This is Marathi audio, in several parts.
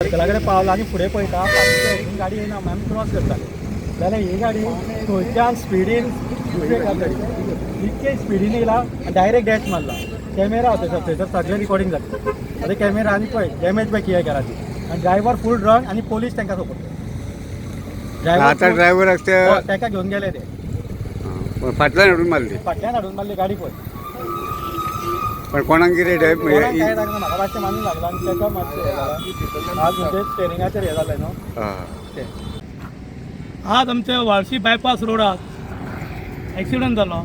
सर्कला कडेन पावला आनी फुडें पळयता फाटल्यान गाडी येयना आमी क्रॉस करता जाल्यार ही गाडी थंयच्यान स्पिडीन इतके स्पिडीन येयला डायरेक्ट डॅश मारला कॅमेरा होता थंयसर सगळें रिकॉर्डिंग जाता आतां कॅमेरा आनी पळय डॅमेज पळय कितें केला ती आनी ड्रायव्हर फूल ड्रंक आनी पोलीस तांकां सपोर्ट आता ड्रायव्हराक ते ताका घेवन गेले ते फाटल्यान हाडून मारली फाटल्यान हाडून मारली गाडी पळय पण कोणाक कितें काय लागना म्हाका मातशें मानूंक लागला आनी ताका मातशें हें जालां आज म्हणजे स्टेरिंगाचेर हें जालें न्हू आज आमच्या वाळशी बायपास रोडाक एक्सिडंट जालो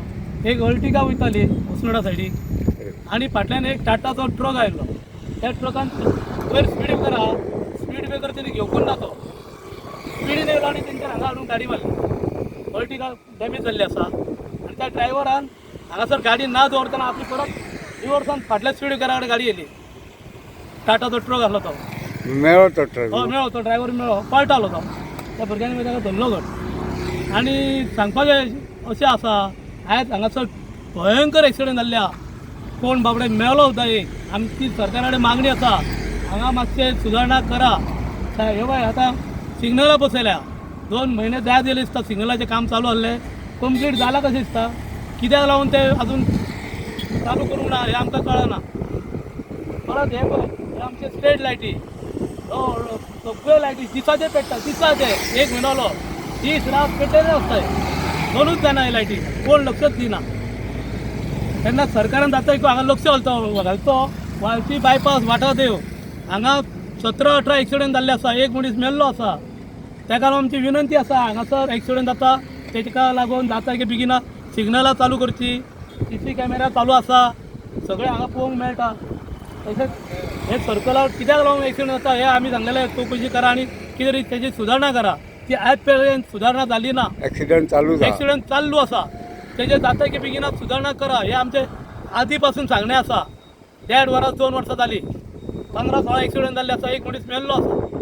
एक अर्टिगा वयताली उसनोडा सायडीक आनी फाटल्यान एक टाटाचो ट्रक आयिल्लो त्या ट्रकान वयर स्पीड ब्रेकर आहा स्पीड ब्रेकर तेणी घेवकून ना तो स्पीडीन येयलो आनी तेंच्यान हांगा हाडून गाडी मारली अर्टिगा डॅमेज जाल्ली आसा आनी त्या ड्रायव्हरान हांगासर गाडी ना दवरतना आपली परत रिवर्सान फाटल्या स्पीड ब्रेकरा कडेन गाडी येयली टाटाचो ट्रक आसलो तो मेळो तो ट्रक हो मेळ्ळो तो ड्रायव्हर मेळ्ळो पळटालो तो त्या भुरग्यांनी मागीर ताका धरलो घट आनी सांगपाचें अशें आसा आयज हांगासर भयंकर एक्सिडंट जाल्ल्या कोण बाबडे मेळ्ळो सुद्दां एक आमची सरकारा कडेन मागणी आसा हांगा मातशें सुदारणा करा हे बाय आतां सिग्नलां बसयल्या 2 म्हयने दिले दिसता सिग्नलाचें काम चालू आसलें कंप्लीट जालां कशें दिसता कित्याक लागून ते अजून चालू करूंक ना हें आमकां कळना परत हे पळय हे आमचे स्ट्रेट लायटी सगळ्यो लायटी दिसाचे पेट्टा दिसाचे 1 म्हयनो दीस रात पेटलेले आसताय 2च जायना हे लायटी कोण लक्षच दिना तेन्ना सरकारान जाता हांगा लक्ष घालचो वाळशी बायपास वाठार देव हांगा 17-18 एक्सिडंट जाल्ले आसा एक मनीस मेल्लो आसा तेका लागून आमची विनंती आसा हांगासर एक्सिडंट जाता तेका लागून जाता की बेगिना सिग्नलां चालू करची CC कॅमेरा चालू आसा सगळें हांगा पळोवंक मेळटा तशेंच हे सर्कलार कित्याक लागून एक्सिडंट जाता हे आमी सांगलेले चवकशी करा आनी कितें तरी तेजी सुदारणा करा ती आयज पर्यंत सुदारणा जाली ना एक्सिडंट चालू आसा तेजे जाता की बेगिना सुदारणा करा हे आमचे आदी पासून सांगणें आसा 1.5 वरां 2 वर्सां जाली 15-16 एक्सिडंट जाल्ले आसा एक मनीस मेल्लो आसा